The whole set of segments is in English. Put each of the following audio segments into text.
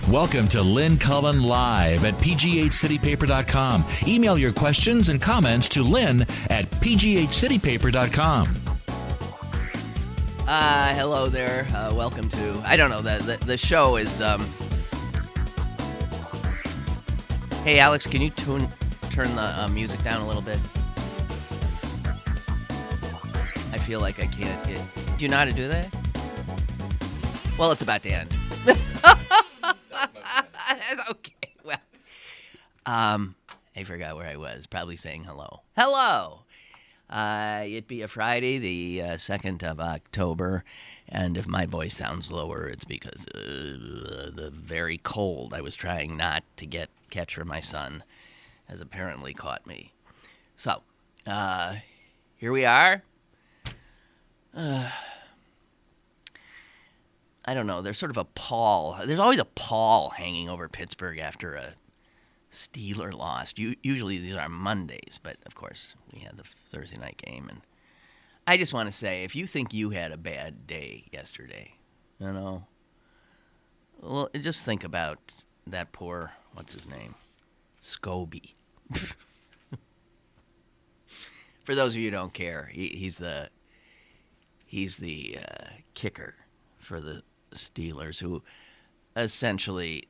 Welcome to Lynn Cullen Live at pghcitypaper.com. Email your questions and comments to Lynn at pghcitypaper.com. Hello there. Welcome to, I don't know, the show is, Hey, Alex, can you turn the music down a little bit? I feel like I can't. Do you know how to do that? Well, it's about to end. Okay, well. I forgot where I was. Probably saying hello. Hello! It'd be a Friday, the 2nd of October, and if my voice sounds lower, it's because the very cold I was trying not to catch for my son has apparently caught me. So, here we are. I don't know, there's sort of a pall. There's always a pall hanging over Pittsburgh after a Steeler loss. Usually these are Mondays, but of course we had the Thursday night game. And I just want to say, if you think you had a bad day yesterday, you know, well, just think about that poor, what's his name? Scobee. For those of you who don't care, he's the kicker for the Steelers, who essentially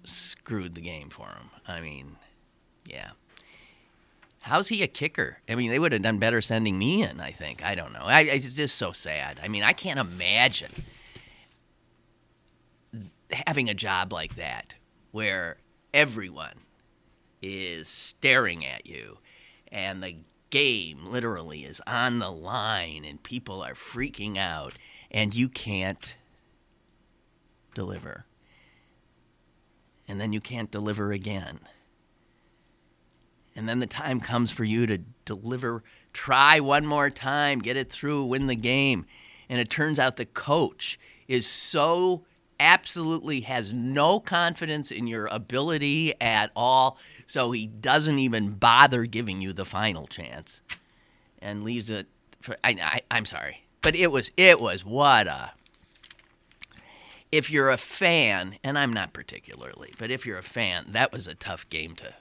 screwed the game for him. I mean, yeah. How's he a kicker? I mean, they would have done better sending me in, I think. I don't know. It's just so sad. I mean, I can't imagine having a job like that where everyone is staring at you and the game literally is on the line and people are freaking out and you can't deliver. And then you can't deliver again. And then the time comes for you to deliver, try one more time, get it through, win the game. And it turns out the coach is so absolutely has no confidence in your ability at all, so he doesn't even bother giving you the final chance and leaves it for, I'm sorry. But it was what a, if you're a fan, and I'm not particularly, but if you're a fan, that was a tough game to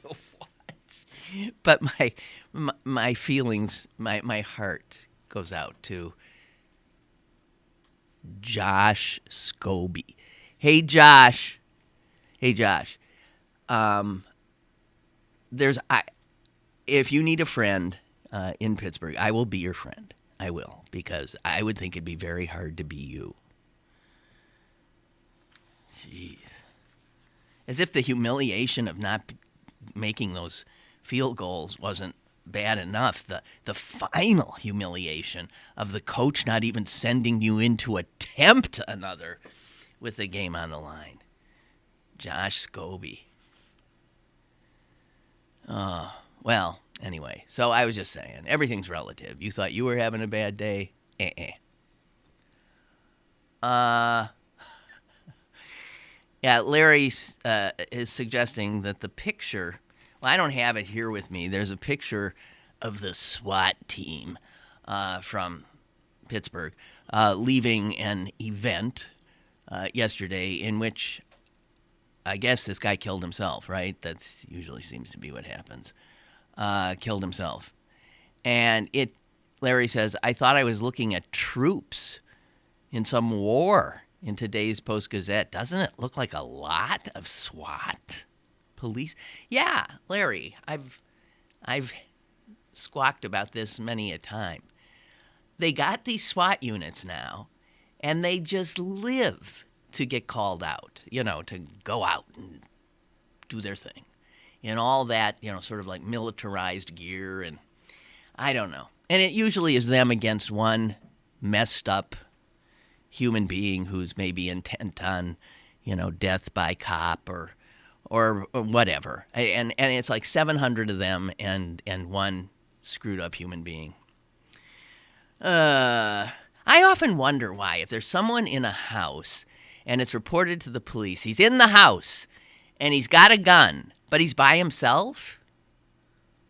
watch. But my feelings, my heart goes out to Josh Scobee. Hey, Josh. If you need a friend in Pittsburgh, I will be your friend. I will, because I would think it'd be very hard to be you. Jeez. As if the humiliation of not making those field goals wasn't bad enough. The final humiliation of the coach not even sending you in to attempt another with the game on the line. Josh Scobee. Well, anyway, so I was just saying, everything's relative. You thought you were having a bad day? Yeah, Larry is suggesting that the picture, well, I don't have it here with me. There's a picture of the SWAT team from Pittsburgh leaving an event yesterday in which I guess this guy killed himself, right? That usually seems to be what happens. Killed himself. And Larry says, I thought I was looking at troops in some war in today's Post-Gazette. Doesn't it look like a lot of SWAT police? Yeah, Larry, I've squawked about this many a time. They got these SWAT units now, and they just live to get called out, to go out and do their thing. And all that, sort of like militarized gear, and I don't know. And it usually is them against one messed up human being who's maybe intent on, death by cop or whatever. And it's like 700 of them and one screwed up human being. I often wonder why, if there's someone in a house and it's reported to the police, he's in the house and he's got a gun, but he's by himself,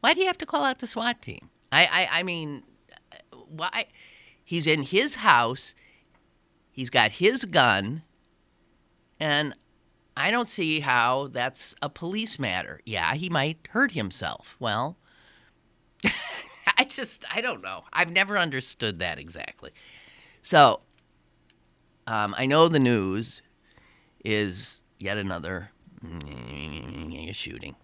why do you have to call out the SWAT team? I mean, why? He's in his house, he's got his gun, And I don't see how that's a police matter. Yeah, he might hurt himself. Well, I don't know. I've never understood that exactly. So, I know the news is yet another shooting.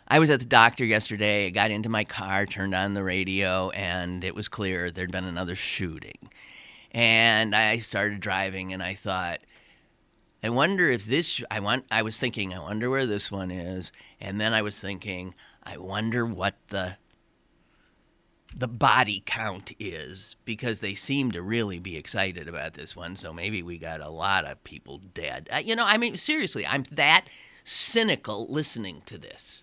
I was at the doctor yesterday. I got into my car, turned on the radio, and it was clear there'd been another shooting. And I started driving, and I thought, I wonder if this. I was thinking, I wonder where this one is, and then I was thinking, I wonder what the body count is, because they seem to really be excited about this one. So maybe we got a lot of people dead. Seriously, I'm that cynical listening to this.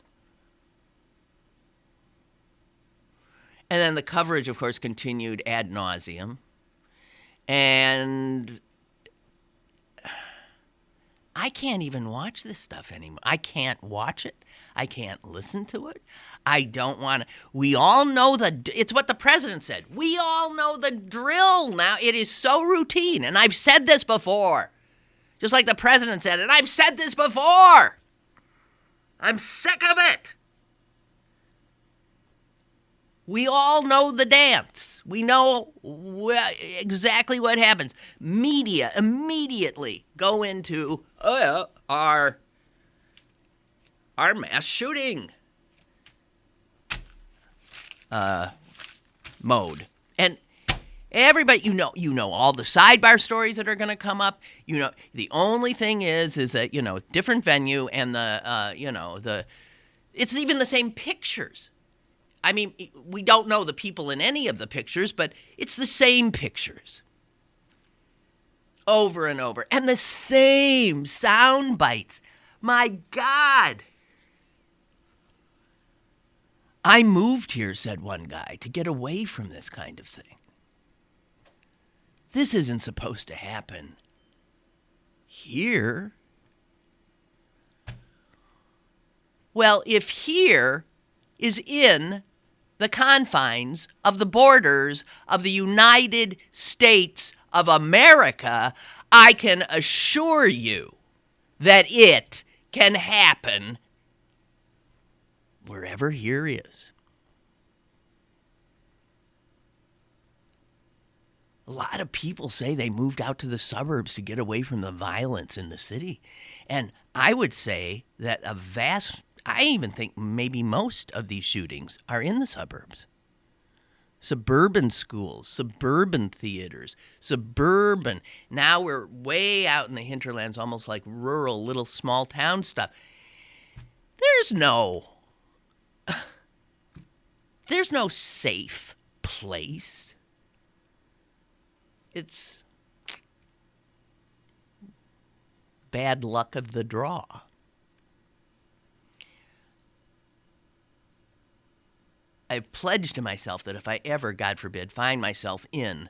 And then the coverage, of course, continued ad nauseum. And I can't even watch this stuff anymore. I can't watch it. I can't listen to it. I don't want to. We all know it's what the president said. We all know the drill now. It is so routine. And I've said this before. Just like the president said, and I've said this before. I'm sick of it. We all know the dance. We know exactly what happens. Media immediately go into our mass shooting mode. And everybody, you know all the sidebar stories that are going to come up. The only thing is that, different venue and it's even the same pictures. I mean, we don't know the people in any of the pictures, but it's the same pictures. Over and over. And the same sound bites. My God. I moved here, said one guy, to get away from this kind of thing. This isn't supposed to happen here. Well, if here is in the confines of the borders of the United States of America, I can assure you that it can happen wherever here is. A lot of people say they moved out to the suburbs to get away from the violence in the city. And I would say that I even think maybe most of these shootings are in the suburbs. Suburban schools, suburban theaters, now we're way out in the hinterlands, almost like rural, little small town stuff. There's no safe place. It's bad luck of the draw. I've pledged to myself that if I ever, God forbid, find myself in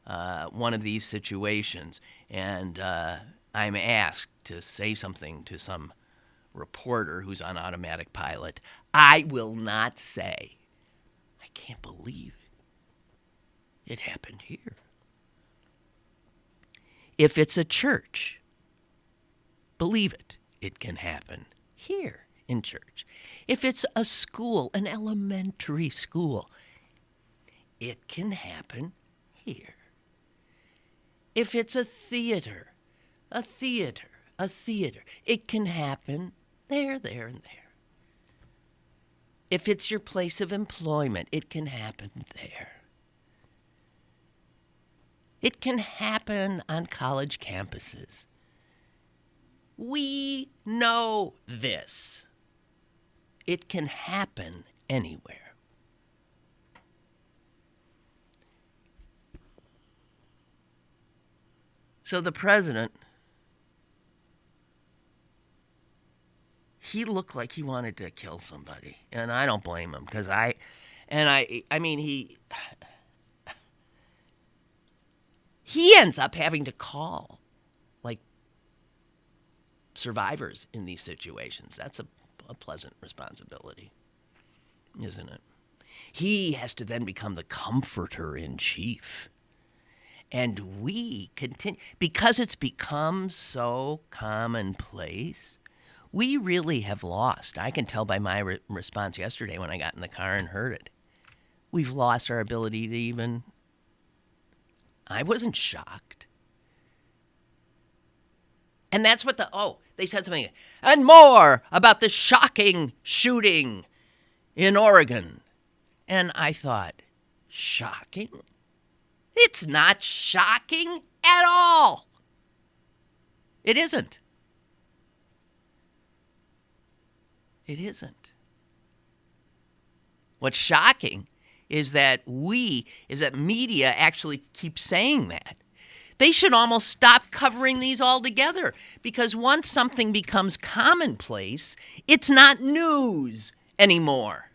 one of these situations and I'm asked to say something to some reporter who's on automatic pilot, I will not say, I can't believe it happened here. If it's a church, believe it can happen here in church. If it's a school, an elementary school, it can happen here. If it's a theater, it can happen there, and there. If it's your place of employment, it can happen there. It can happen on college campuses. We know this. It can happen anywhere. So the president, he looked like he wanted to kill somebody, and I don't blame him, because he ends up having to call like survivors in these situations. That's a pleasant responsibility, isn't it? He has to then become the comforter in chief. And we continue, because it's become so commonplace, we really have lost. I can tell by my response yesterday when I got in the car and heard it. We've lost our ability to even, I wasn't shocked. And that's what they said something, and more about the shocking shooting in Oregon. And I thought, shocking? It's not shocking at all. It isn't. It isn't. What's shocking is that media actually keeps saying that. They should almost stop covering these altogether, because once something becomes commonplace, it's not news anymore.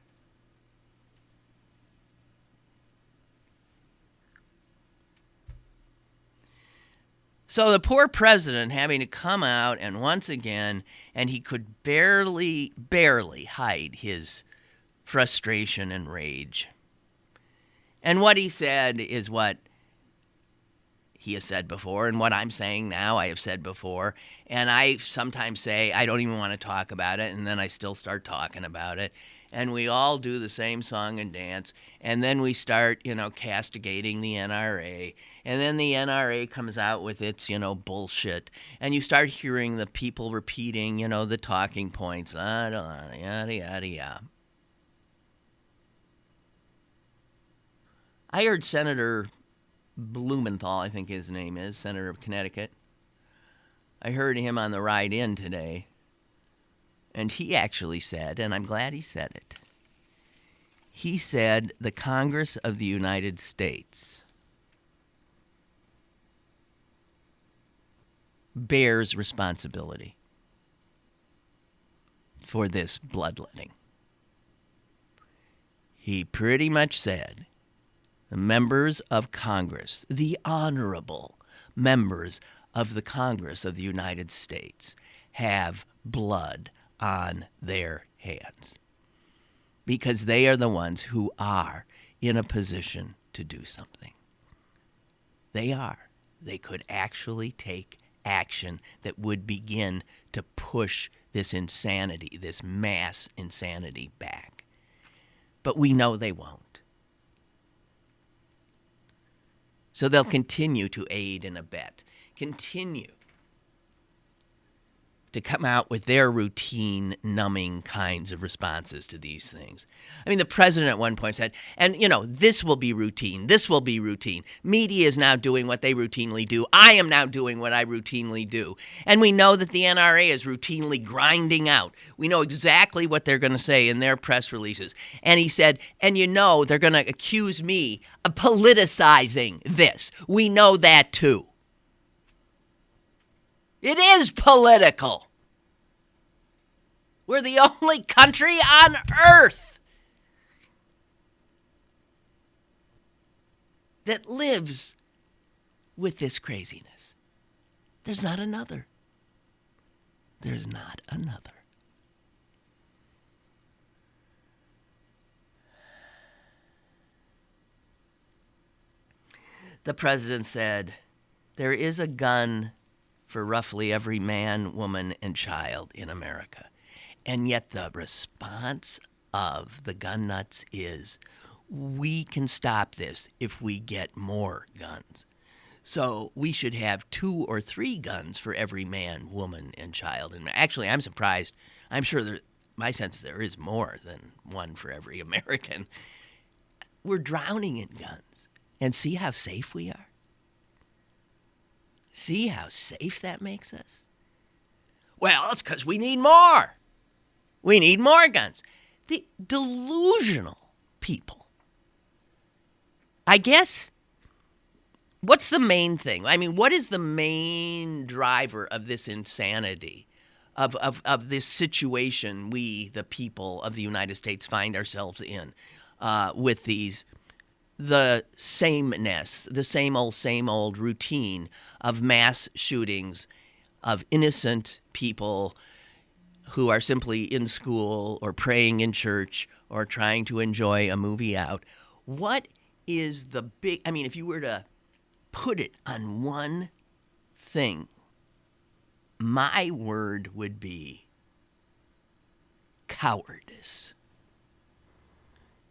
So the poor president having to come out and once again, and he could barely hide his frustration and rage. And what he said is what he has said before, and what I'm saying now I have said before. And I sometimes say I don't even want to talk about it, and then I still start talking about it. And we all do the same song and dance, and then we start, castigating the NRA, and then the NRA comes out with its, bullshit, and you start hearing the people repeating, the talking points, yada, yada, yada. I heard Senator Blumenthal, I think his name is, Senator of Connecticut. I heard him on the ride in today. And he actually said, and I'm glad he said it, he said the Congress of the United States bears responsibility for this bloodletting. He pretty much said the members of Congress, the honorable members of the Congress of the United States, have blood on their hands, because they are the ones who are in a position to do something. They are. They could actually take action that would begin to push this insanity, this mass insanity, back. But we know they won't. So they'll continue to aid and abet, continue to come out with their routine, numbing kinds of responses to these things. I mean, the president at one point said, and, this will be routine. This will be routine. Media is now doing what they routinely do. I am now doing what I routinely do. And we know that the NRA is routinely grinding out. We know exactly what they're going to say in their press releases. And he said, and they're going to accuse me of politicizing this. We know that too. It is political. We're the only country on earth that lives with this craziness. There's not another. There's not another. The president said, there is a gun for roughly every man, woman, and child in America. And yet the response of the gun nuts is, we can stop this if we get more guns. So we should have 2 or 3 guns for every man, woman, and child. And actually, I'm surprised. I'm sure my sense is there is more than 1 for every American. We're drowning in guns. And see how safe we are? See how safe that makes us? Well, it's because we need more. We need more guns. The delusional people. I guess, what's the main thing? I mean, what is the main driver of this insanity, of this situation we, the people of the United States, find ourselves in with the sameness, the same old routine of mass shootings of innocent people who are simply in school or praying in church or trying to enjoy a movie out? What is the big, if you were to put it on one thing, my word would be cowardice.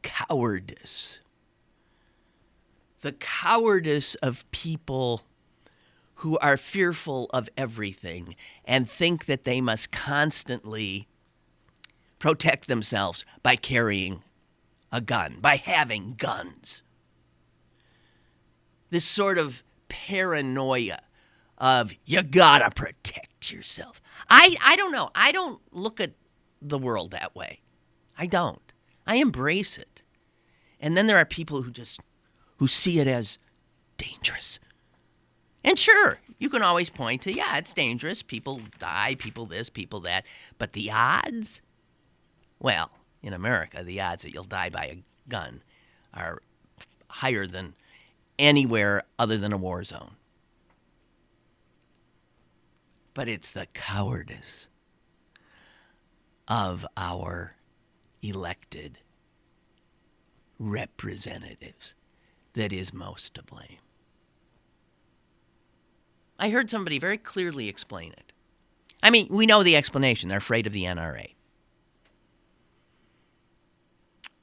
Cowardice. The cowardice of people who are fearful of everything and think that they must constantly protect themselves by carrying a gun, by having guns. This sort of paranoia of you gotta protect yourself. I don't know. I don't look at the world that way. I don't. I embrace it. And then there are people who see it as dangerous. And sure, you can always point to, yeah, it's dangerous. People die, people this, people that. But the odds? Well, in America, the odds that you'll die by a gun are higher than anywhere other than a war zone. But it's the cowardice of our elected representatives that is most to blame. I heard somebody very clearly explain it. I mean, we know the explanation. They're afraid of the NRA.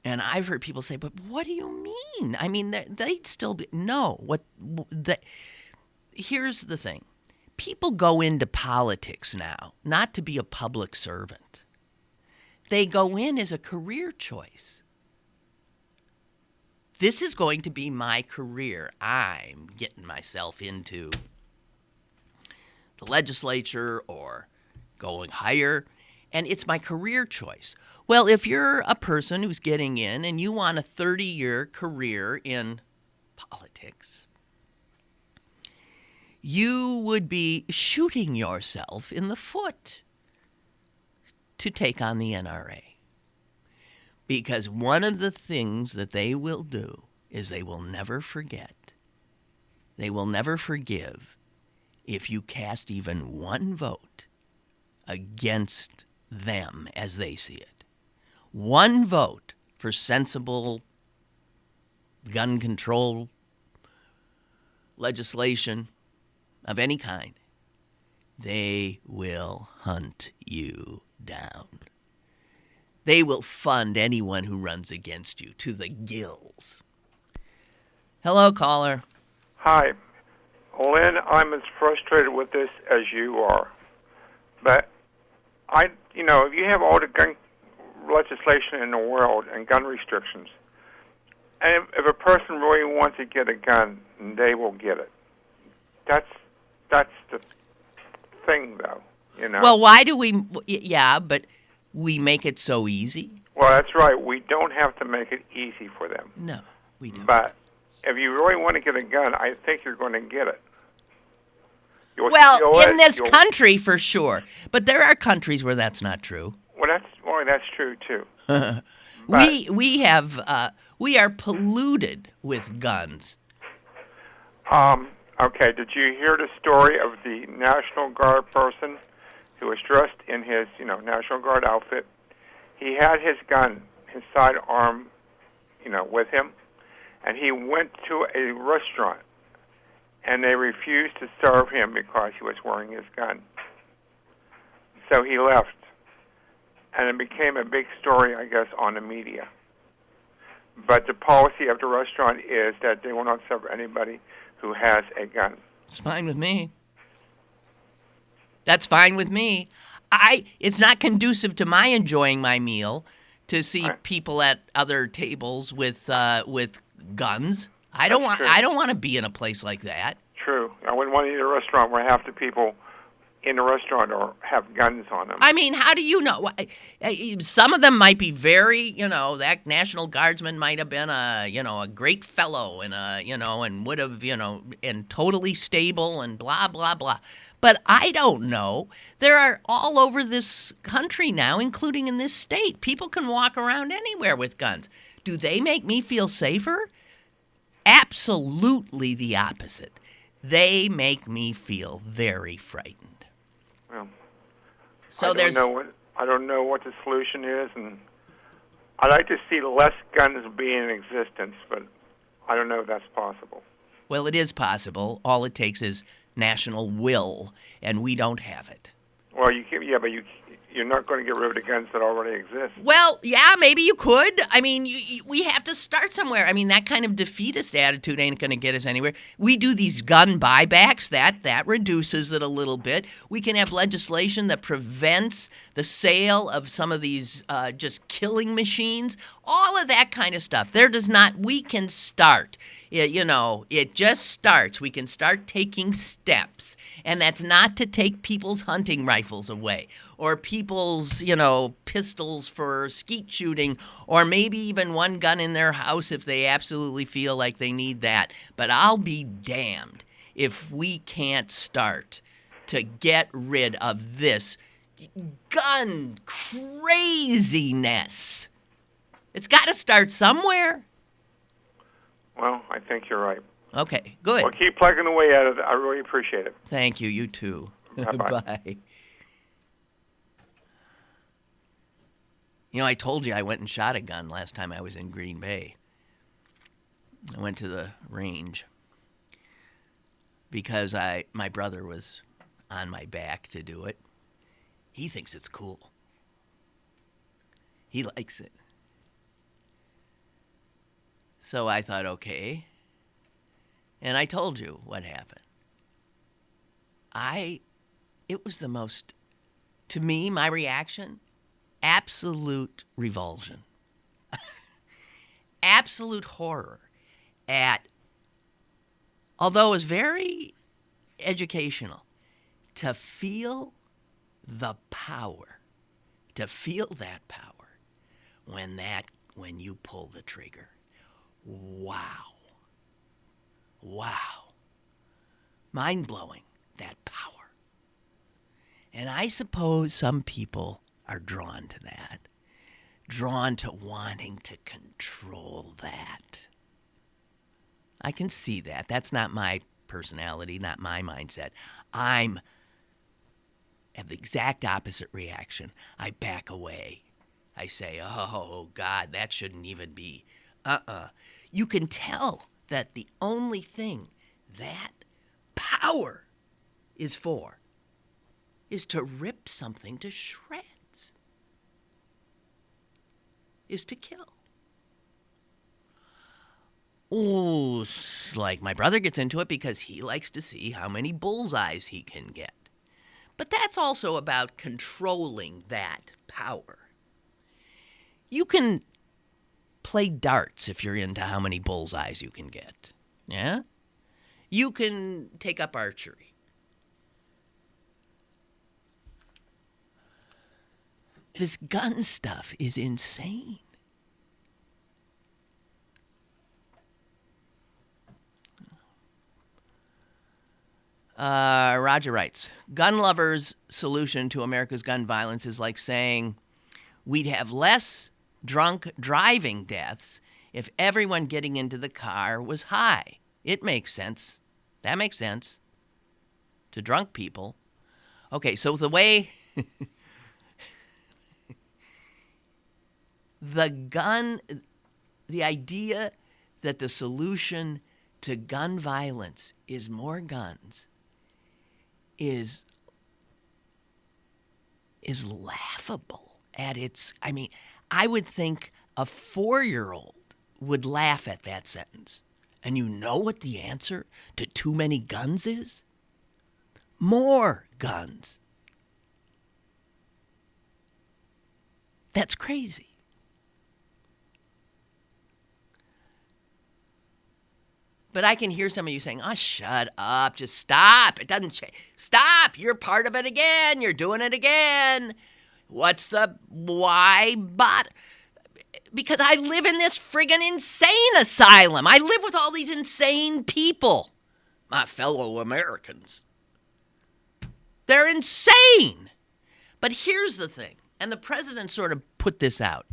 And I've heard people say, but what do you mean? I mean, they'd still be... No. Here's the thing. People go into politics now not to be a public servant. They go in as a career choice. This is going to be my career. I'm getting myself into the legislature or going higher, and it's my career choice. Well, if you're a person who's getting in and you want a 30-year career in politics, you would be shooting yourself in the foot to take on the NRA. Because one of the things that they will do is they will never forget, they will never forgive if you cast even one vote against them as they see it. One vote for sensible gun control legislation of any kind, they will hunt you down. They will fund anyone who runs against you to the gills. Hello, caller. Hi. Lynn, I'm as frustrated with this as you are. But, if you have all the gun legislation in the world and gun restrictions, and if a person really wants to get a gun, they will get it. That's the thing, though, Well, why do we... Yeah, but we make it so easy? Well, that's right. We don't have to make it easy for them. No, we don't. But if you really want to get a gun, I think you're going to get it. Well, in this country, for sure. But there are countries where that's not true. Well, that's true, too. We are polluted with guns. Okay, did you hear the story of the National Guard person who was dressed in his, National Guard outfit? He had his gun, his sidearm, with him, and he went to a restaurant, and they refused to serve him because he was wearing his gun. So he left, and it became a big story, I guess, on the media. But the policy of the restaurant is that they will not serve anybody who has a gun. It's fine with me. That's fine with me. It's not conducive to my enjoying my meal to see people at other tables with guns. I don't want to be in a place like that. True. I wouldn't want to eat at a restaurant where half the people in the restaurant have guns on them. I mean, how do you know? Some of them might be very, that National Guardsman might have been a great fellow and and would have, and totally stable and blah, blah, blah. But I don't know. There are all over this country now, including in this state. People can walk around anywhere with guns. Do they make me feel safer? Absolutely the opposite. They make me feel very frightened. Well, so I don't know what the solution is, and I'd like to see less guns be in existence, but I don't know if that's possible. Well, it is possible. All it takes is national will, and we don't have it. Well, you can, yeah, but you're not going to get rid of the guns that already exist. Well, yeah, maybe you could. I mean, we have to start somewhere. I mean, that kind of defeatist attitude ain't going to get us anywhere. We do these gun buybacks. That reduces it a little bit. We can have legislation that prevents the sale of some of these just killing machines. All of that kind of stuff. We can start. It just starts. We can start taking steps. And that's not to take people's hunting rifles away or people's, pistols for skeet shooting or maybe even one gun in their house if they absolutely feel like they need that. But I'll be damned if we can't start to get rid of this gun craziness. It's got to start somewhere. Well, I think you're right. Okay, good. Well, keep plugging away at it. I really appreciate it. Thank you. You too. Bye-bye. Bye. I told you I went and shot a gun last time I was in Green Bay. I went to the range because my brother was on my back to do it. He thinks it's cool. He likes it. So I thought, okay. And I told you what happened. It was the most, to me, my reaction, absolute revulsion. Absolute horror at, although it was very educational, to feel the power, to feel that power when you pull the trigger. Wow. Mind-blowing, that power. And I suppose some people are drawn to that, drawn to wanting to control that. I can see that. That's not my personality, not my mindset. I have the exact opposite reaction. I back away. I say, oh, God, that shouldn't even be. You can tell that the only thing that power is for is to rip something to shreds, is to kill. Ooh, like my brother gets into it because he likes to see how many bullseyes he can get. But that's also about controlling that power. You can play darts if you're into how many bullseyes you can get. Yeah? You can take up archery. This gun stuff is insane. Roger writes, gun lovers' solution to America's gun violence is like saying we'd have less drunk driving deaths if everyone getting into the car was high. It makes sense. That makes sense. To drunk people. Okay, so the way the idea that the solution to gun violence is more guns is laughable at its, I would think a 4-year-old would laugh at that sentence. And you know what the answer to too many guns is? More guns. That's crazy. But I can hear some of you saying, oh, shut up. Just stop. It doesn't change. Stop. You're part of it again. You're doing it again. Why bother? Because I live in this friggin' insane asylum. I live with all these insane people. My fellow Americans. They're insane. But here's the thing. And the president sort of put this out.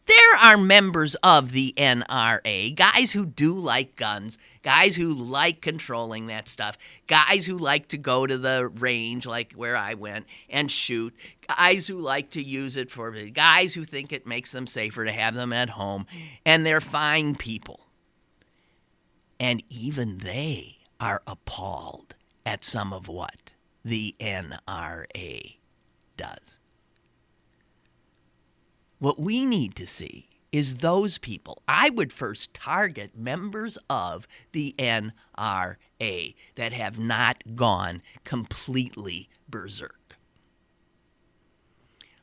There are members of the NRA, guys who do like guns, guys who like controlling that stuff, guys who like to go to the range like where I went and shoot, guys who like to use it for, guys who think it makes them safer to have them at home, and they're fine people. And even they are appalled at some of what the NRA does. What we need to see is those people. I would first target members of the NRA that have not gone completely berserk.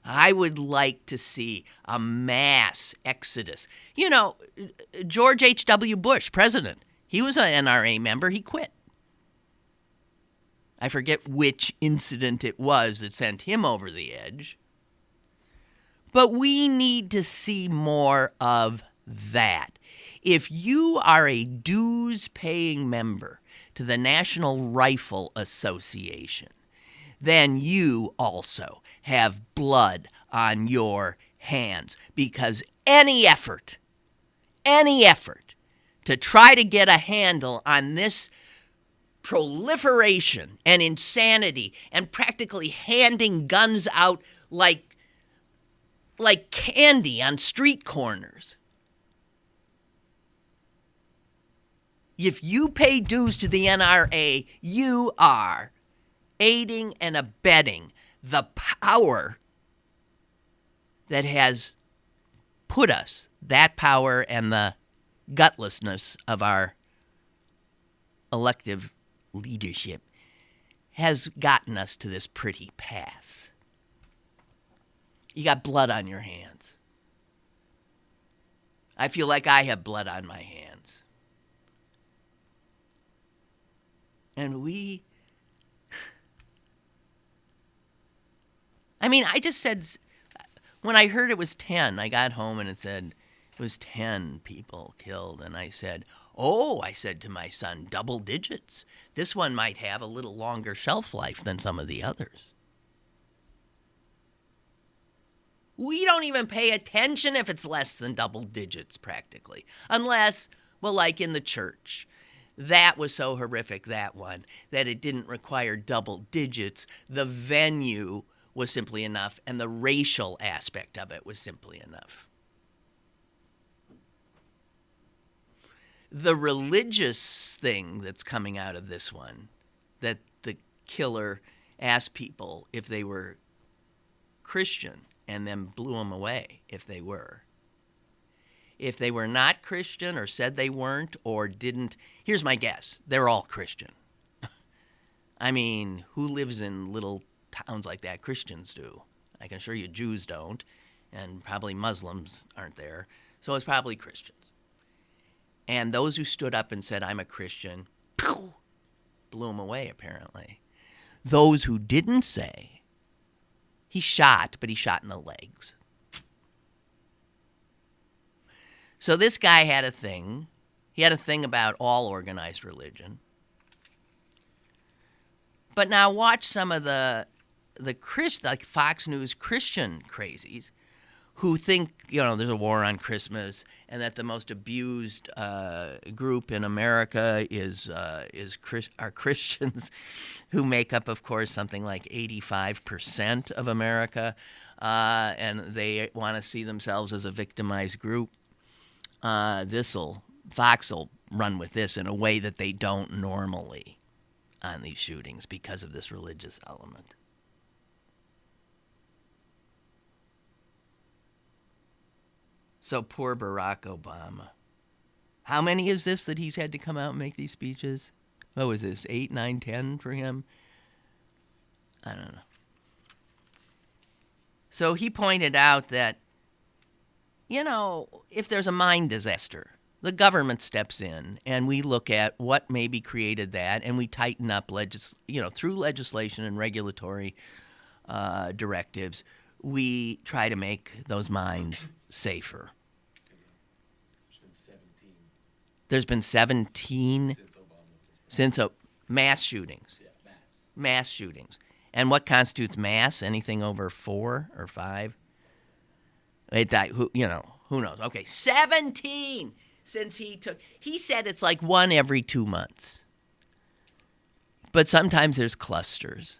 I would like to see a mass exodus. You know, George H.W. Bush, president, he was an NRA member. He quit. I forget which incident it was that sent him over the edge. But we need to see more of that. If you are a dues-paying member to the National Rifle Association, then you also have blood on your hands, because any effort to try to get a handle on this proliferation and insanity and practically handing guns out like candy on street corners. If you pay dues to the NRA, you are aiding and abetting the power that has put us, that power and the gutlessness of our elective leadership has gotten us to this pretty pass. You got blood on your hands. I feel like I have blood on my hands. And I just said, when I heard it was 10, I got home and it said it was 10 people killed. And I said to my son, double digits. This one might have a little longer shelf life than some of the others. We don't even pay attention if it's less than double digits, practically. Unless, well, like in the church. That was so horrific, that one, that it didn't require double digits. The venue was simply enough, and the racial aspect of it was simply enough. The religious thing that's coming out of this one, that the killer asked people if they were Christian, and then blew them away if they were. If they were not Christian or said they weren't or didn't, here's my guess, they're all Christian. I mean, who lives in little towns like that? Christians do. I can assure you Jews don't, and probably Muslims aren't there, so it's probably Christians. And those who stood up and said, I'm a Christian, blew them away, apparently. Those who didn't say, he shot, but he shot in the legs. So this guy had a thing. He had a thing about all organized religion. But now watch some of the like Fox News Christian crazies who think, there's a war on Christmas and that the most abused group in America are Christians, who make up, of course, something like 85% of America, and they want to see themselves as a victimized group. Fox will run with this in a way that they don't normally on these shootings because of this religious element. So poor Barack Obama. How many is this that he's had to come out and make these speeches? What was this, 8, 9, 10 for him? I don't know. So he pointed out that, if there's a mine disaster, the government steps in and we look at what maybe created that, and we tighten up through legislation and regulatory directives, we try to make those mines safer. There's been 17 since mass shootings. Yeah, mass shootings. And what constitutes mass? Anything over 4 or 5? It died. Who knows? Okay, 17 since he said it's like 1 every 2 months. But sometimes there's clusters.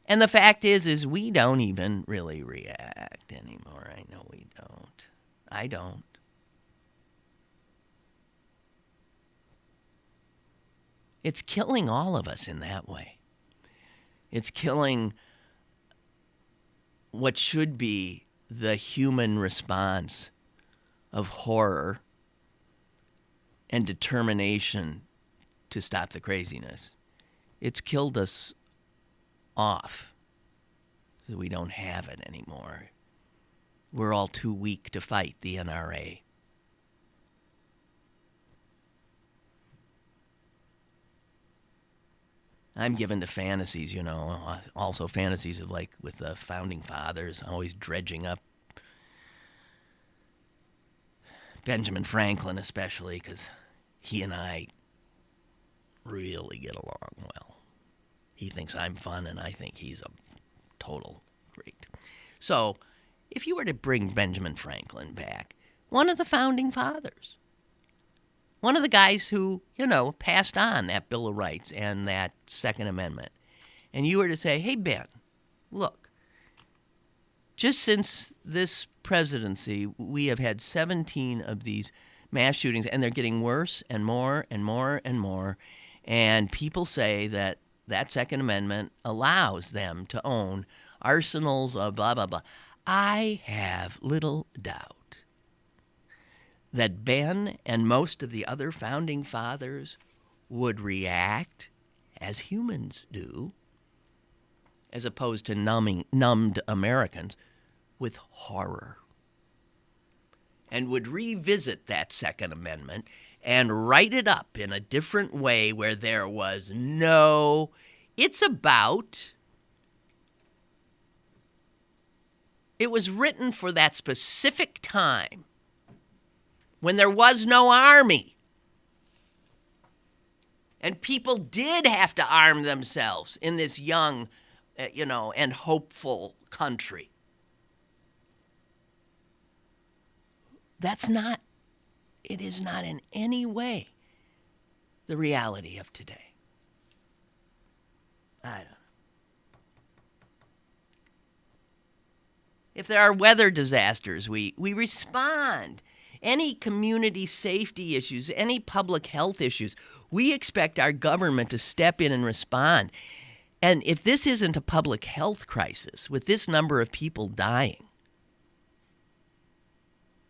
And the fact is we don't even really react anymore. I know we don't. I don't. It's killing all of us in that way. It's killing what should be the human response of horror and determination to stop the craziness. It's killed us off so we don't have it anymore. We're all too weak to fight the NRA. I'm given to fantasies, also fantasies of like with the founding fathers, always dredging up Benjamin Franklin especially, because he and I really get along well. He thinks I'm fun, and I think he's a total great. So, if you were to bring Benjamin Franklin back, one of the founding fathers, one of the guys who, passed on that Bill of Rights and that Second Amendment, and you were to say, hey, Ben, look, just since this presidency, we have had 17 of these mass shootings, and they're getting worse and more and more and more, and people say that that Second Amendment allows them to own arsenals of blah, blah, blah. I have little doubt that Ben and most of the other founding fathers would react as humans do, as opposed to numbed Americans, with horror, and would revisit that Second Amendment and write it up in a different way where there was no... It was written for that specific time when there was no army. And people did have to arm themselves in this young, and hopeful country. It is not in any way the reality of today. I don't know. If there are weather disasters, we respond. Any community safety issues, any public health issues, we expect our government to step in and respond. And if this isn't a public health crisis with this number of people dying,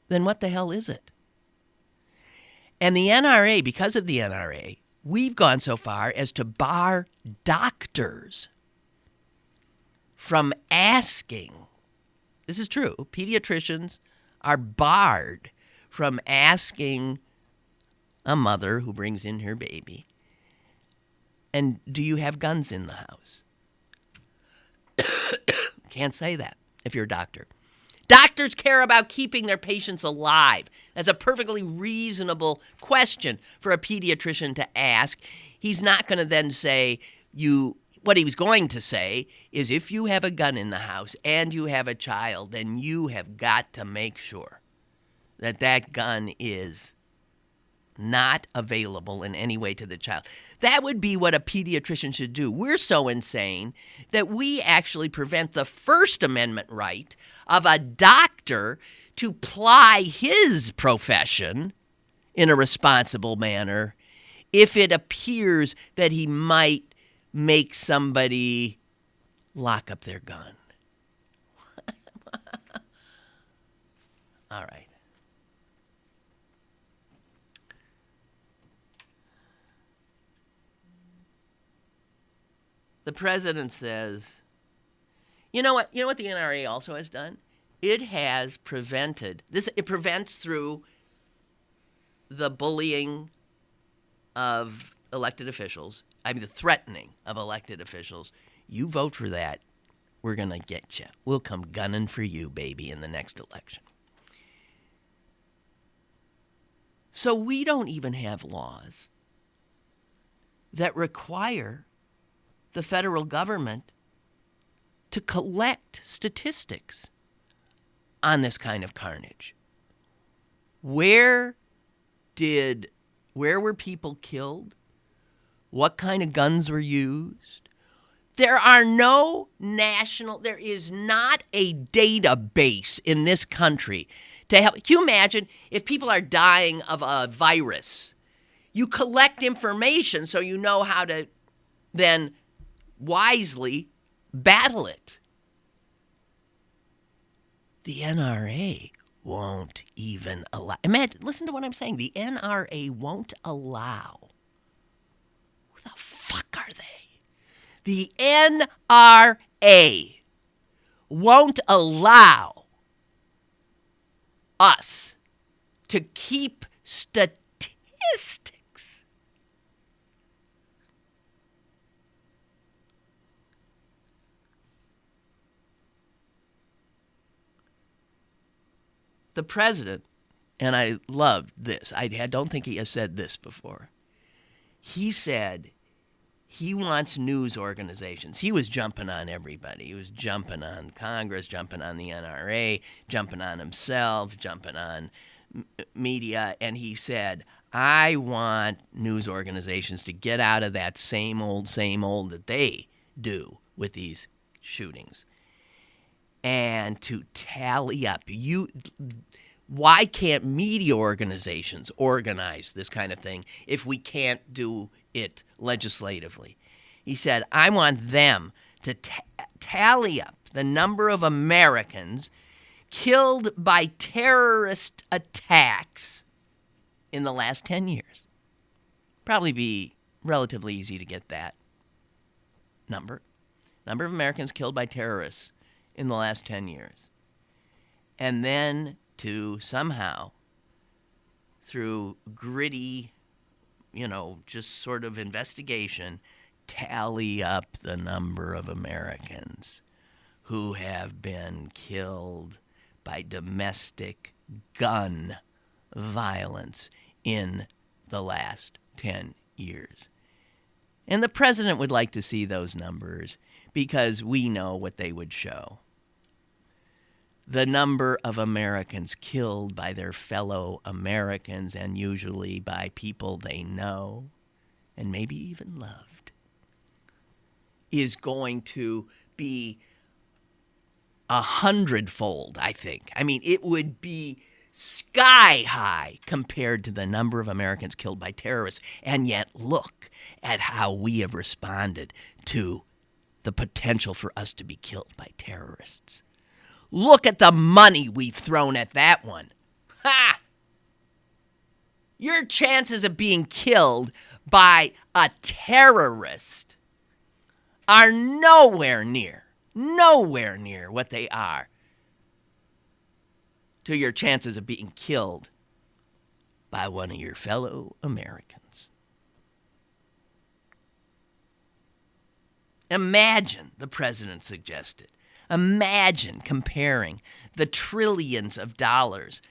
then what the hell is it? And the NRA, because of the NRA, we've gone so far as to bar doctors from asking. This is true. Pediatricians are barred from asking a mother who brings in her baby, and do you have guns in the house? Can't say that if you're a doctor. Doctors care about keeping their patients alive. That's a perfectly reasonable question for a pediatrician to ask. He's not going to then say, what he was going to say is, if you have a gun in the house and you have a child, then you have got to make sure that that gun is not available in any way to the child. That would be what a pediatrician should do. We're so insane that we actually prevent the First Amendment right of a doctor to ply his profession in a responsible manner if it appears that he might make somebody lock up their gun. All right. The president says, you know what the NRA also has done? It has prevented this. It prevents through the bullying of elected officials. The threatening of elected officials. You vote for that, we're going to get you. We'll come gunning for you, baby, in the next election. So we don't even have laws that require the federal government to collect statistics on this kind of carnage. Where were people killed? What kind of guns were used? There is not a database in this country to help. Can you imagine if people are dying of a virus? You collect information so you know how to then wisely battle it. The NRA won't even allow. Imagine, listen to what I'm saying. The NRA won't allow. Who the fuck are they? The NRA won't allow us to keep statistics. The president, and I loved this, I don't think he has said this before. He said he wants news organizations. He was jumping on everybody. He was jumping on Congress, jumping on the NRA, jumping on himself, jumping on media, and he said, I want news organizations to get out of that same old that they do with these shootings and to tally up. Why can't media organizations organize this kind of thing if we can't do it legislatively? He said, I want them to tally up the number of Americans killed by terrorist attacks in the last 10 years. Probably be relatively easy to get that number. Number of Americans killed by terrorists in the last 10 years. And then to somehow, through gritty, just sort of investigation, tally up the number of Americans who have been killed by domestic gun violence in the last 10 years. And the president would like to see those numbers because we know what they would show. The number of Americans killed by their fellow Americans, and usually by people they know and maybe even loved, is going to be 100-fold, I think. I mean, it would be sky high compared to the number of Americans killed by terrorists. And yet, look at how we have responded to the potential for us to be killed by terrorists. Look at the money we've thrown at that one. Ha! Your chances of being killed by a terrorist are nowhere near what they are to your chances of being killed by one of your fellow Americans. Imagine, the president suggested, imagine comparing the trillions of dollars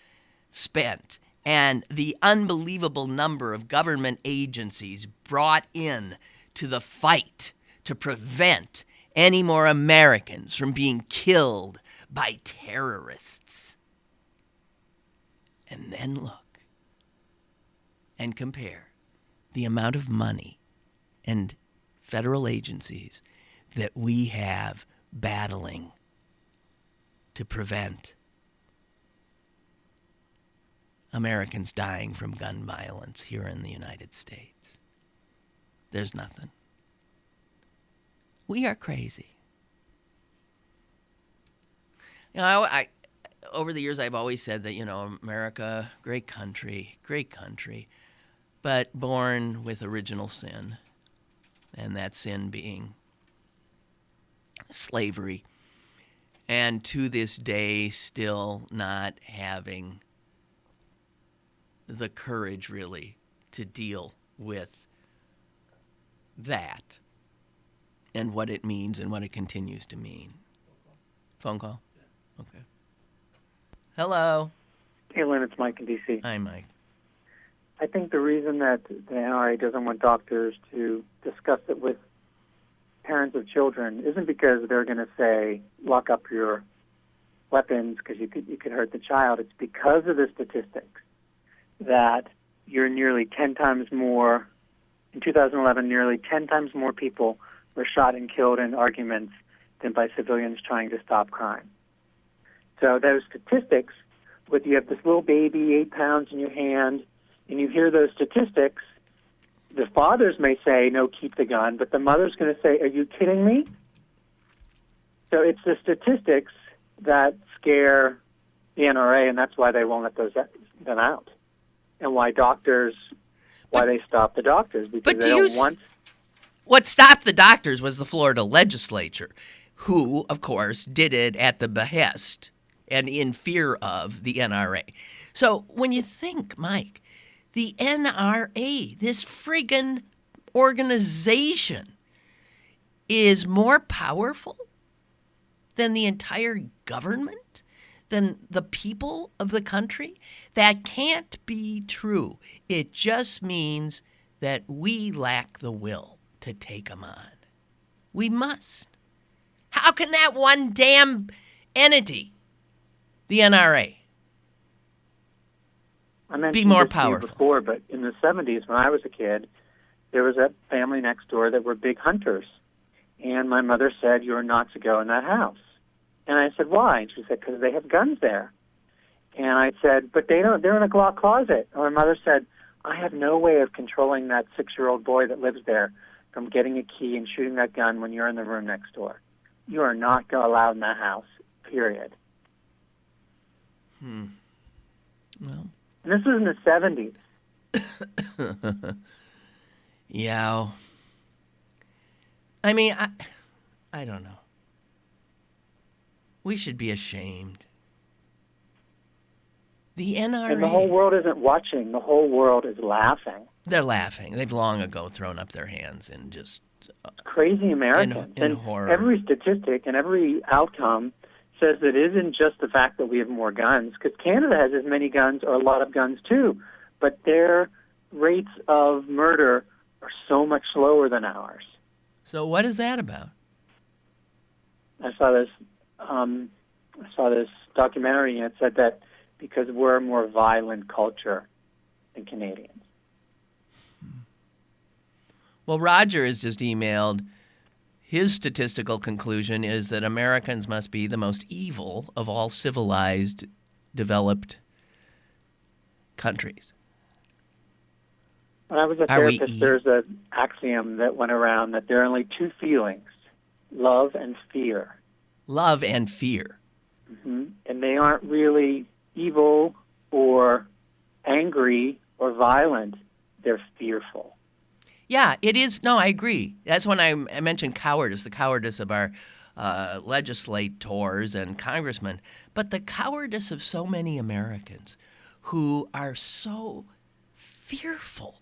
spent and the unbelievable number of government agencies brought in to the fight to prevent any more Americans from being killed by terrorists. And then look and compare the amount of money and federal agencies that we have battling to prevent Americans dying from gun violence here in the United States. There's nothing. We are crazy. I over the years I've always said that, America, great country, but born with original sin, and that sin being slavery, and to this day still not having the courage really to deal with that and what it means and what it continues to mean. Phone call? Okay. Hello. Hey, Lynn, it's Mike in D.C. Hi, Mike. I think the reason that the NRA doesn't want doctors to discuss it with parents of children isn't because they're going to say, lock up your weapons because you could hurt the child. It's because of the statistics that you're nearly 10 times more, in 2011, nearly 10 times more people were shot and killed in arguments than by civilians trying to stop crime. So those statistics, you have this little baby, 8 pounds in your hand, and you hear those statistics, the fathers may say, no, keep the gun, but the mother's going to say, are you kidding me? So it's the statistics that scare the NRA, and that's why they won't let them out, and why they stop the doctors, because they don't want. What stopped the doctors was the Florida legislature, who, of course, did it at the behest and in fear of the NRA. So when you think, Mike, the NRA, this friggin' organization, is more powerful than the entire government, than the people of the country, that can't be true. It just means that we lack the will to take them on. We must. How can that one damn entity, the NRA, be more powerful? Before, but in the 70s, when I was a kid, there was a family next door that were big hunters. And my mother said, you're not to go in that house. And I said, why? And she said, because they have guns there. And I said, but they don't. They're in a closet. And my mother said, I have no way of controlling that 6-year-old boy that lives there from getting a key and shooting that gun when you're in the room next door. You are not allowed in that house, period. Well. And this was in the 70s. Yeah. I mean, I don't know. We should be ashamed. The NRA... And the whole world isn't watching. The whole world is laughing. They're laughing. They've long ago thrown up their hands and just... Crazy Americans. In horror. Every statistic and every outcome says that it isn't just the fact that we have more guns, because Canada has as many guns, or a lot of guns too, but their rates of murder are so much lower than ours. So what is that about? I saw this documentary, and it said that because we're a more violent culture than Canadians. Well, Roger has just emailed. His statistical conclusion is that Americans must be the most evil of all civilized, developed countries. When I was a therapist, there's an axiom that went around that there are only two feelings, love and fear. Love and fear. Mm-hmm. And they aren't really evil or angry or violent. They're fearful. Yeah, it is. No, I agree. That's when I mentioned cowardice, the cowardice of our legislators and congressmen, but the cowardice of so many Americans who are so fearful.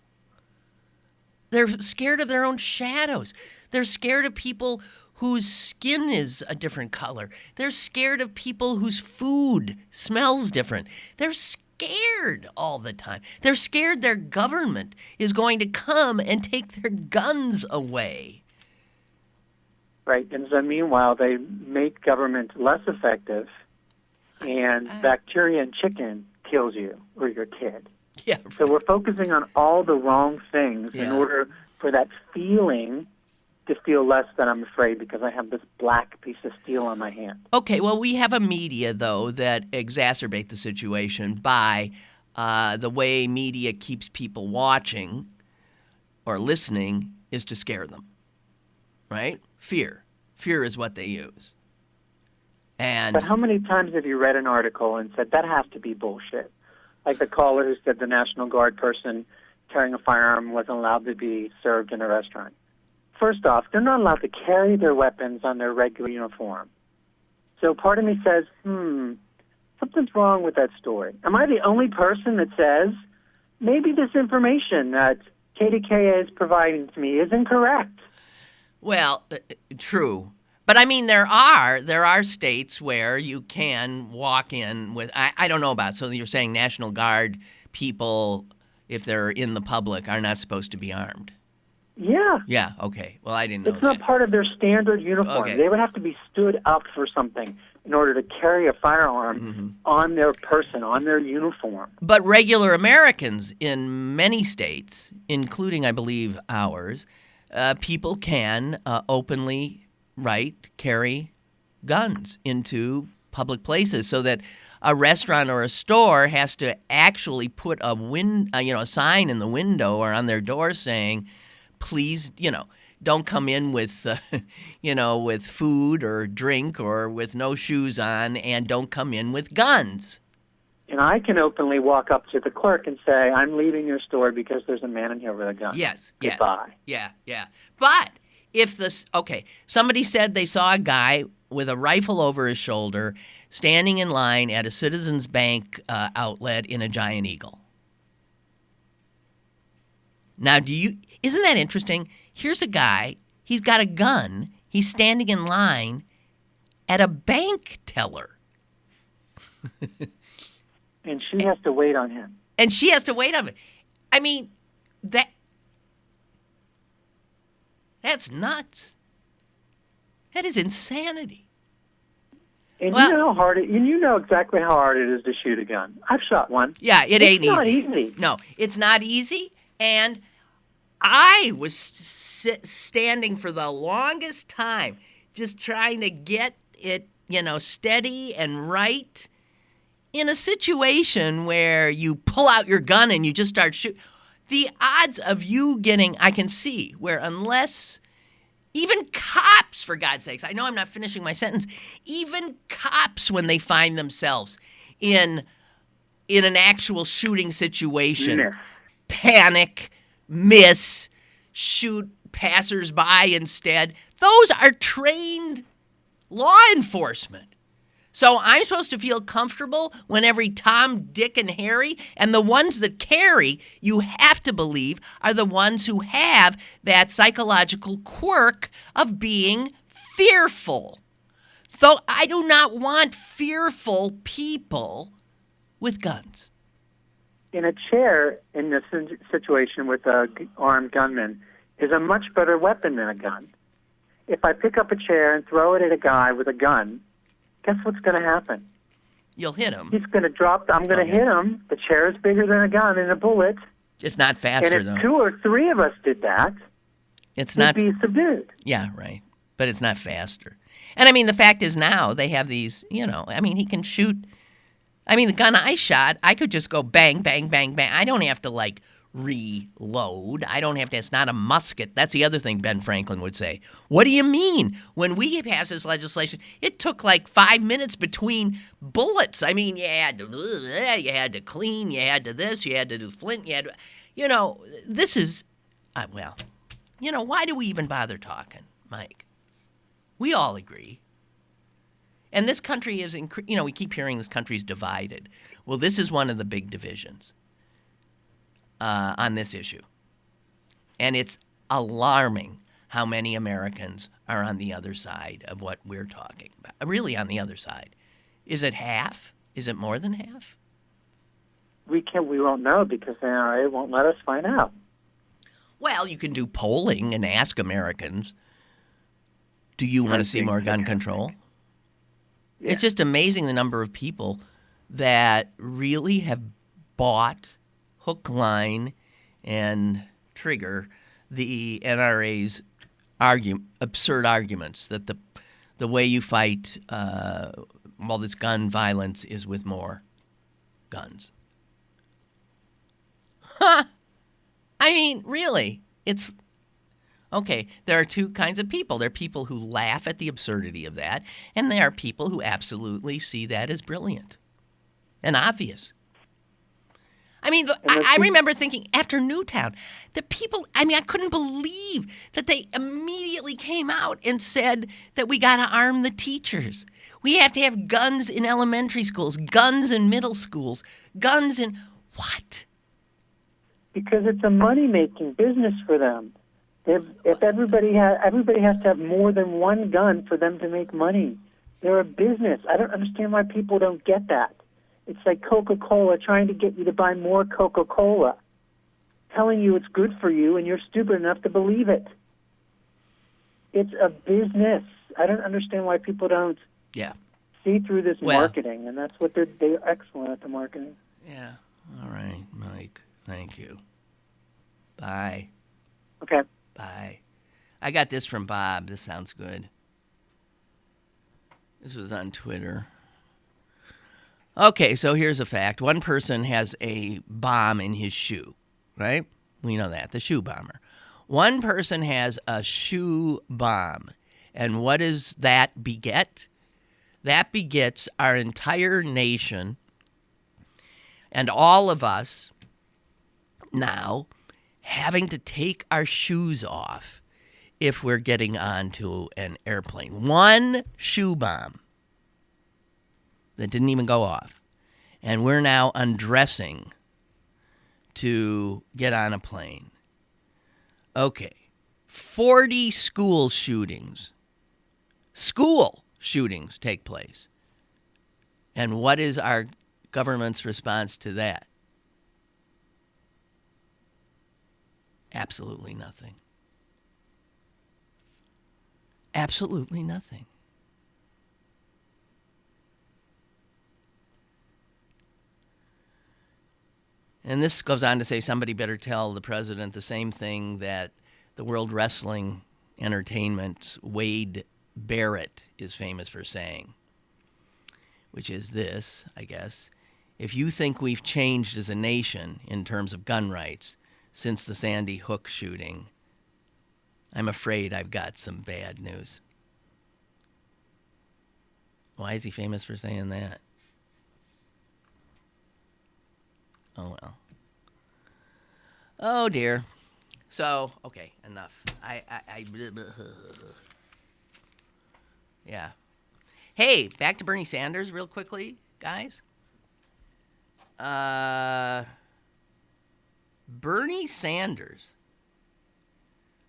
They're scared of their own shadows. They're scared of people whose skin is a different color. They're scared of people whose food smells different. They're scared all the time. They're scared their government is going to come and take their guns away. Right, and so meanwhile, they make government less effective, and bacteria in chicken kills you or your kid. Yeah. So we're focusing on all the wrong things in order for that feeling to feel less than I'm afraid because I have this black piece of steel on my hand. Okay, well, we have a media, though, that exacerbate the situation by the way media keeps people watching or listening is to scare them, right? Fear. Fear is what they use. But how many times have you read an article and said, that has to be bullshit? Like the caller who said the National Guard person carrying a firearm wasn't allowed to be served in a restaurant. First off, they're not allowed to carry their weapons on their regular uniform. So part of me says, something's wrong with that story. Am I the only person that says, maybe this information that KDKA is providing to me is incorrect? Well, true. But I mean, there are states where you can walk in with, I don't know about, so you're saying National Guard people, if they're in the public, are not supposed to be armed. Yeah. Yeah, okay. Well, I didn't know It's not part of their standard uniform. Okay. They would have to be stood up for something in order to carry a firearm on their person, on their uniform. But regular Americans in many states, including, I believe, ours, people can openly, carry guns into public places, so that a restaurant or a store has to actually put a sign in the window or on their door saying, please, don't come in with, with food or drink or with no shoes on, and don't come in with guns. And I can openly walk up to the clerk and say, I'm leaving your store because there's a man in here with a gun. Yes. Goodbye. Yeah. But if somebody said they saw a guy with a rifle over his shoulder standing in line at a Citizens Bank outlet in a Giant Eagle. Now, isn't that interesting? Here's a guy, he's got a gun, he's standing in line at a bank teller. And she has to wait on him. I mean, that's nuts. That is insanity. And you know how hard you know exactly how hard it is to shoot a gun. I've shot one. Yeah, it ain't easy. It's not easy. No, it's not easy. And I was standing for the longest time just trying to get it, steady and right in a situation where you pull out your gun and you just start shooting. The odds of you getting, I can see, where unless even cops, for God's sakes, I know I'm not finishing my sentence, even cops, when they find themselves in an actual shooting situation, panic, miss, shoot passersby instead. Those are trained law enforcement. So I'm supposed to feel comfortable when every Tom, Dick, and Harry, and the ones that carry, you have to believe, are the ones who have that psychological quirk of being fearful. So I do not want fearful people with guns. In a chair in this situation with an armed gunman is a much better weapon than a gun. If I pick up a chair and throw it at a guy with a gun, guess what's going to happen? You'll hit him. He's going to drop. I'm going to hit him. The chair is bigger than a gun and a bullet. It's not faster, and if though. 2 or 3 of us did that, he'd be subdued. Yeah, right. But it's not faster. And, I mean, the fact is now they have these, he can shoot. I mean, the gun I shot, I could just go bang, bang, bang, bang. I don't have to, reload. I don't have to. It's not a musket. That's the other thing Ben Franklin would say. What do you mean? When we passed this legislation, it took 5 minutes between bullets. I mean, you had to clean, you had to this, you had to do flint, you had to, this is, why do we even bother talking, Mike? We all agree. And this country is, we keep hearing this country's divided. Well, this is one of the big divisions on this issue. And it's alarming how many Americans are on the other side of what we're talking about. Really on the other side. Is it half? Is it more than half? We won't know because the NRA won't let us find out. Well, you can do polling and ask Americans, do you want to see more gun control? Yeah. It's just amazing the number of people that really have bought hook, line, and trigger the NRA's absurd arguments that the way you fight all this gun violence is with more guns. Huh. I mean, really, it's... Okay, there are 2 kinds of people. There are people who laugh at the absurdity of that, and there are people who absolutely see that as brilliant and obvious. I mean, I remember thinking after Newtown, the people, I couldn't believe that they immediately came out and said that we got to arm the teachers. We have to have guns in elementary schools, guns in middle schools, guns in what? Because it's a money-making business for them. If everybody has to have more than one gun for them to make money. They're a business. I don't understand why people don't get that. It's like Coca-Cola trying to get you to buy more Coca-Cola, telling you it's good for you, and you're stupid enough to believe it. It's a business. I don't understand why people don't see through this marketing, and that's what they're excellent at the marketing. Yeah. All right, Mike. Thank you. Bye. Okay. Bye. I got this from Bob. This sounds good. This was on Twitter. Okay, so here's a fact. One person has a bomb in his shoe, right? We know that, the shoe bomber. One person has a shoe bomb. And what does that beget? That begets our entire nation and all of us now having to take our shoes off if we're getting onto an airplane. One shoe bomb that didn't even go off. And we're now undressing to get on a plane. Okay. 40 school shootings take place. And what is our government's response to that? Absolutely nothing. Absolutely nothing. And this goes on to say somebody better tell the president the same thing that the World Wrestling Entertainment's Wade Barrett is famous for saying, which is this, I guess. If you think we've changed as a nation in terms of gun rights since the Sandy Hook shooting, I'm afraid I've got some bad news. Why is he famous for saying that? Oh, well. Oh, dear. So, okay, enough. Yeah. Hey, back to Bernie Sanders real quickly, guys. Bernie Sanders,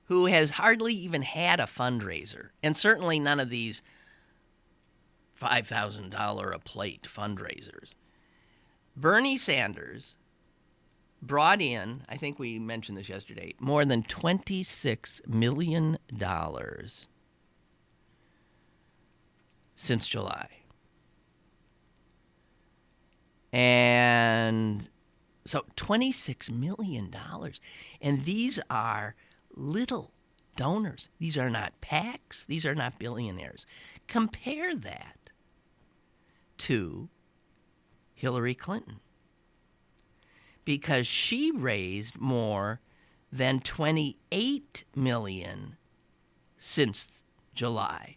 who has hardly even had a fundraiser, and certainly none of these $5,000 a plate fundraisers. Bernie Sanders brought in, I think we mentioned this yesterday, more than $26 million since July. And so $26 million. And these are little donors. These are not PACs. These are not billionaires. Compare that to Hillary Clinton, because she raised more than $28 million since July.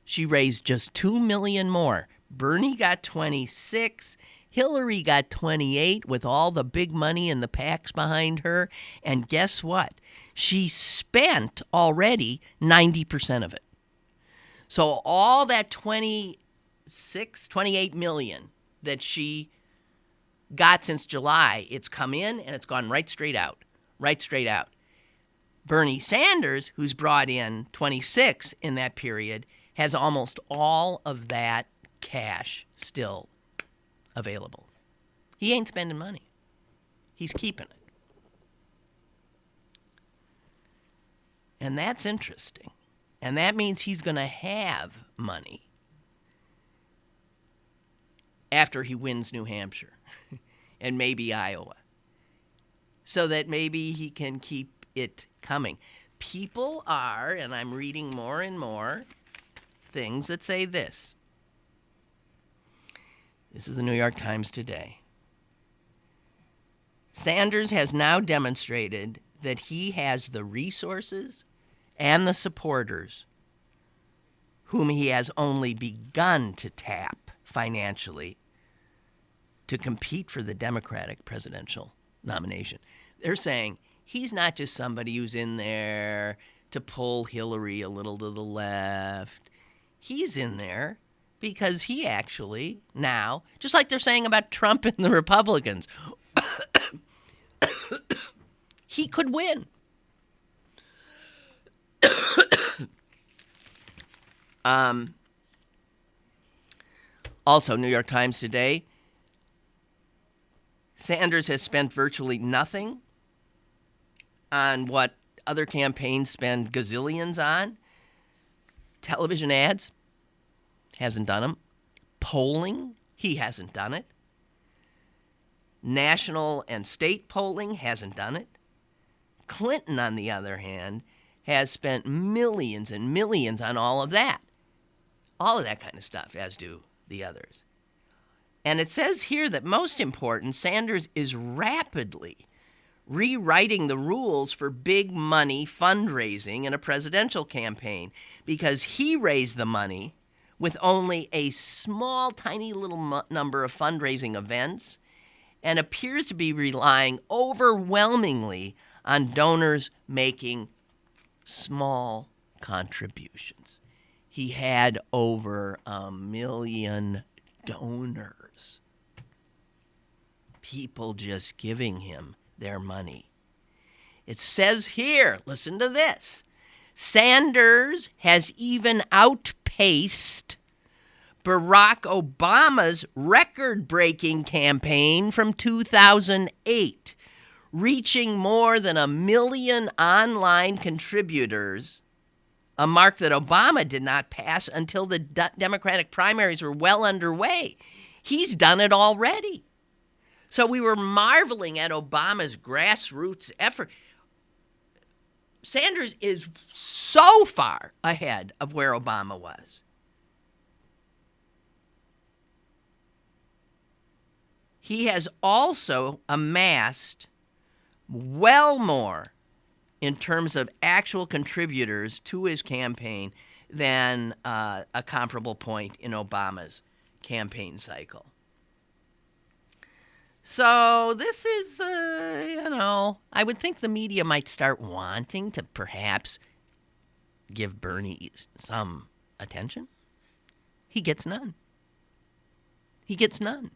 She raised just $2 million more. Bernie got 26, Hillary got 28 with all the big money and the PACs behind her. And guess what? She spent already 90% of it. So all that 28 million that she got since July, it's come in and it's gone right straight out. Bernie Sanders, who's brought in 26 in that period, has almost all of that cash still available. He ain't spending money. He's keeping it. And that's interesting. And that means he's going to have money after he wins New Hampshire and maybe Iowa, so that maybe he can keep it coming. People are, and I'm reading more and more things that say this. This is the New York Times today. Sanders has now demonstrated that he has the resources and the supporters whom he has only begun to tap financially to compete for the Democratic presidential nomination. They're saying he's not just somebody who's in there to pull Hillary a little to the left. He's in there because he actually now, just like they're saying about Trump and the Republicans, he could win. Also, New York Times today, Sanders has spent virtually nothing on what other campaigns spend gazillions on. Television ads, hasn't done them. Polling, he hasn't done it. National and state polling, hasn't done it. Clinton, on the other hand, has spent millions and millions on all of that kind of stuff, as do the others. And it says here that most important, Sanders is rapidly rewriting the rules for big money fundraising in a presidential campaign because he raised the money with only a small, tiny little number of fundraising events and appears to be relying overwhelmingly on donors making small contributions. He had over 1 million donors. People just giving him their money. It says here, listen to this, Sanders has even outpaced Barack Obama's record-breaking campaign from 2008, reaching more than 1 million online contributors, a mark that Obama did not pass until the Democratic primaries were well underway. He's done it already. So we were marveling at Obama's grassroots effort. Sanders is so far ahead of where Obama was. He has also amassed well more in terms of actual contributors to his campaign than a comparable point in Obama's campaign cycle. So this is, I would think the media might start wanting to perhaps give Bernie some attention. He gets none. He gets none.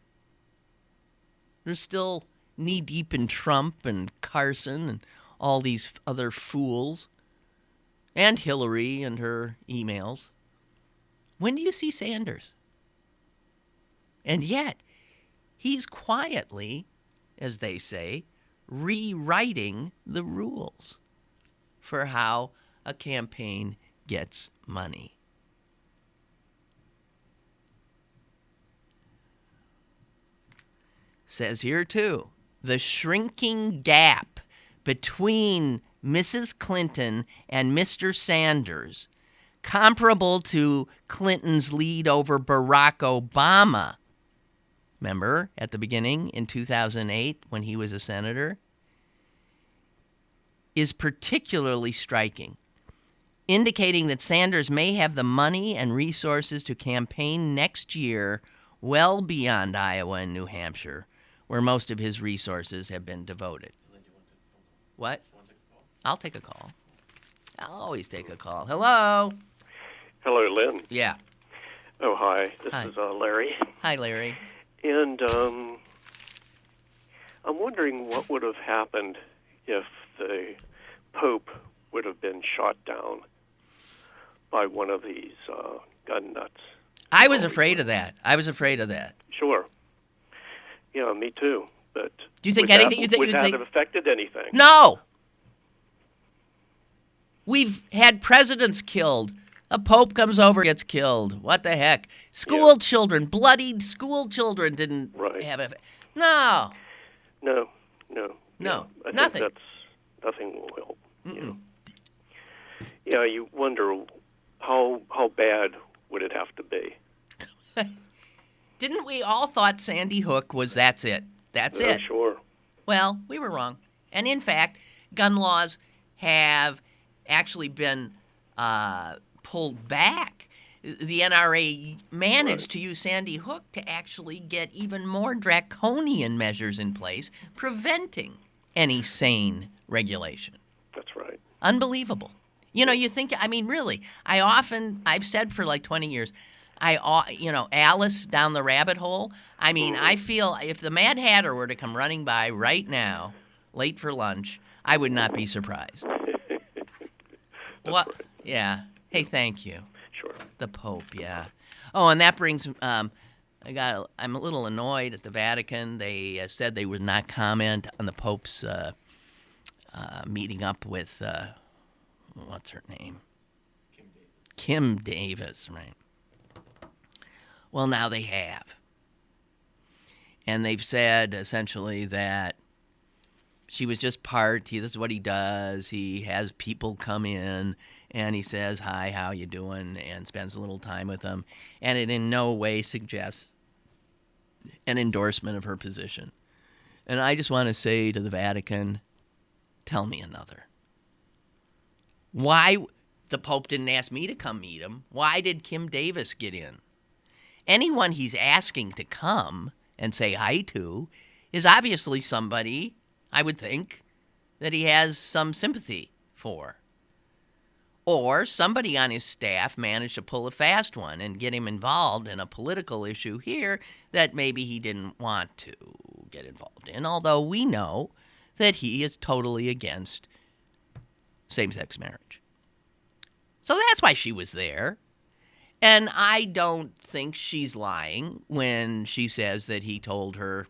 They're still knee-deep in Trump and Carson and all these other fools, and Hillary and her emails. When do you see Sanders? And yet, he's quietly, as they say, rewriting the rules for how a campaign gets money. Says here, too, the shrinking gap between Mrs. Clinton and Mr. Sanders, comparable to Clinton's lead over Barack Obama. Remember, at the beginning in 2008, when he was a senator, is particularly striking, indicating that Sanders may have the money and resources to campaign next year well beyond Iowa and New Hampshire, where most of his resources have been devoted. What? I'll take a call. I'll always take a call. Hello? Hello, Lynn. Yeah. Oh, hi. This Hi. is Larry. Hi, Larry. And I'm wondering what would have happened if the Pope would have been shot down by one of these gun nuts. I was afraid of that. Sure. Yeah, me too. But Do you think would anything? Would that have affected anything? No. We've had presidents killed. A pope comes over, gets killed. What the heck? School children, bloodied school children didn't have a... No. No. I Nothing. think nothing will help. Yeah, you wonder how bad would it have to be? Didn't we all thought Sandy Hook was that's it? That's it. Sure. Well, we were wrong. And in fact, gun laws have actually been pulled back. The NRA managed to use Sandy Hook to actually get even more draconian measures in place, preventing any sane regulation. That's right. Unbelievable. You know, you think, I mean, really, I've said for like 20 years, Alice down the rabbit hole. I mean, I feel if the Mad Hatter were to come running by right now, late for lunch, I would not be surprised. What? Right. Yeah. Hey, thank you. Sure. The Pope, yeah. Oh, and that brings, I'm a little annoyed at the Vatican. They said they would not comment on the Pope's meeting up with, what's her name? Kim Davis, right. Well, now they have. And they've said, essentially, that she was just this is what he does. He has people come in, and he says, hi, how you doing, and spends a little time with them. And it in no way suggests an endorsement of her position. And I just want to say to the Vatican, tell me another. Why the Pope didn't ask me to come meet him? Why did Kim Davis get in? Anyone he's asking to come and say hi to is obviously somebody, I would think, that he has some sympathy for. Or somebody on his staff managed to pull a fast one and get him involved in a political issue here that maybe he didn't want to get involved in, although we know that he is totally against same-sex marriage. So that's why she was there. And I don't think she's lying when she says that he told her,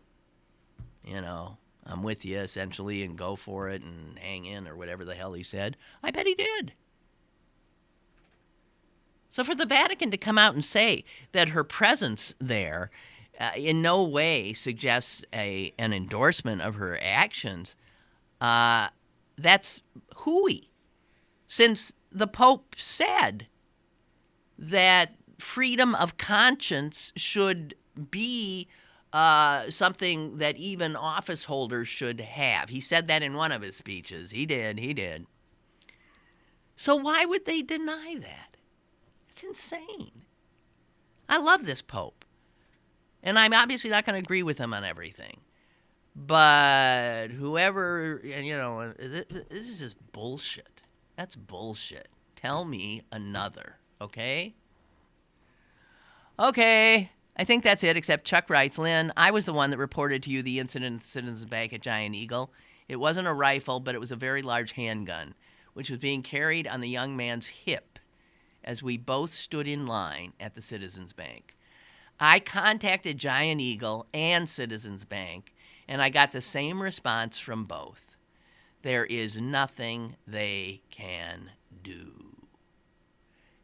I'm with you, essentially, and go for it and hang in, or whatever the hell he said. I bet he did. So for the Vatican to come out and say that her presence there in no way suggests an endorsement of her actions, that's hooey. Since the Pope said that freedom of conscience should be something that even office holders should have. He said that in one of his speeches. He did. So why would they deny that? It's insane. I love this Pope. And I'm obviously not going to agree with him on everything. But whoever, this is just bullshit. That's bullshit. Tell me another, okay? Okay, I think that's it, except Chuck writes, Lynn, I was the one that reported to you the incident at the Citizens Bank at Giant Eagle. It wasn't a rifle, but it was a very large handgun, which was being carried on the young man's hip as we both stood in line at the Citizens Bank. I contacted Giant Eagle and Citizens Bank, and I got the same response from both. There is nothing they can do.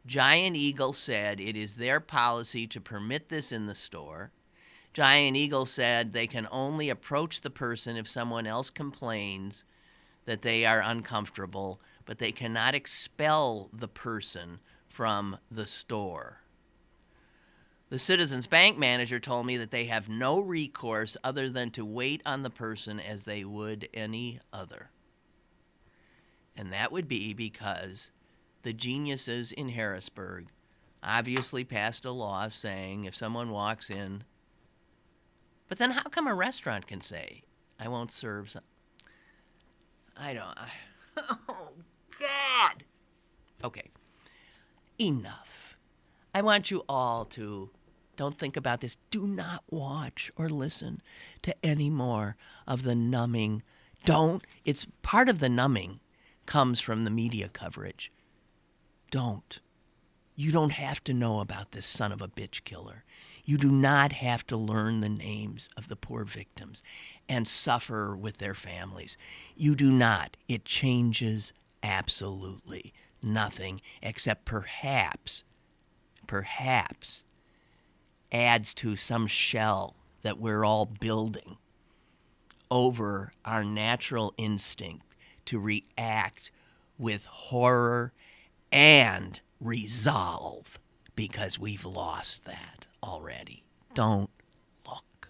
Giant Eagle said it is their policy to permit this in the store. Giant Eagle said they can only approach the person if someone else complains that they are uncomfortable, but they cannot expel the person from the store. The Citizens Bank manager told me that they have no recourse other than to wait on the person as they would any other. And that would be because the geniuses in Harrisburg obviously passed a law saying if someone walks in, but then how come a restaurant can say, I won't serve some? Oh, God. Okay. Enough. I want you all to don't think about this. Do not watch or listen to any more of the numbing. It's part of the numbing comes from the media coverage. Don't. You don't have to know about this son of a bitch killer. You do not have to learn the names of the poor victims and suffer with their families. You do not. It changes absolutely nothing except perhaps adds to some shell that we're all building over our natural instinct to react with horror and resolve because we've lost that already. Don't look.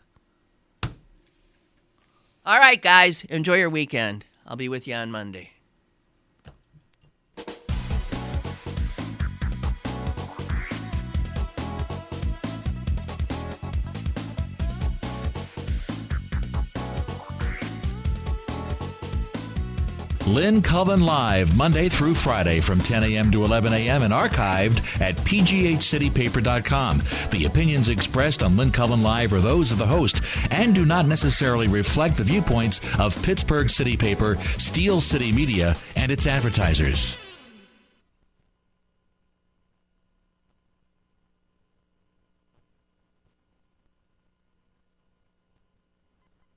All right, guys, enjoy your weekend. I'll be with you on Monday. Lynn Cullen Live, Monday through Friday from 10 a.m. to 11 a.m. and archived at pghcitypaper.com. The opinions expressed on Lynn Cullen Live are those of the host and do not necessarily reflect the viewpoints of Pittsburgh City Paper, Steel City Media, and its advertisers.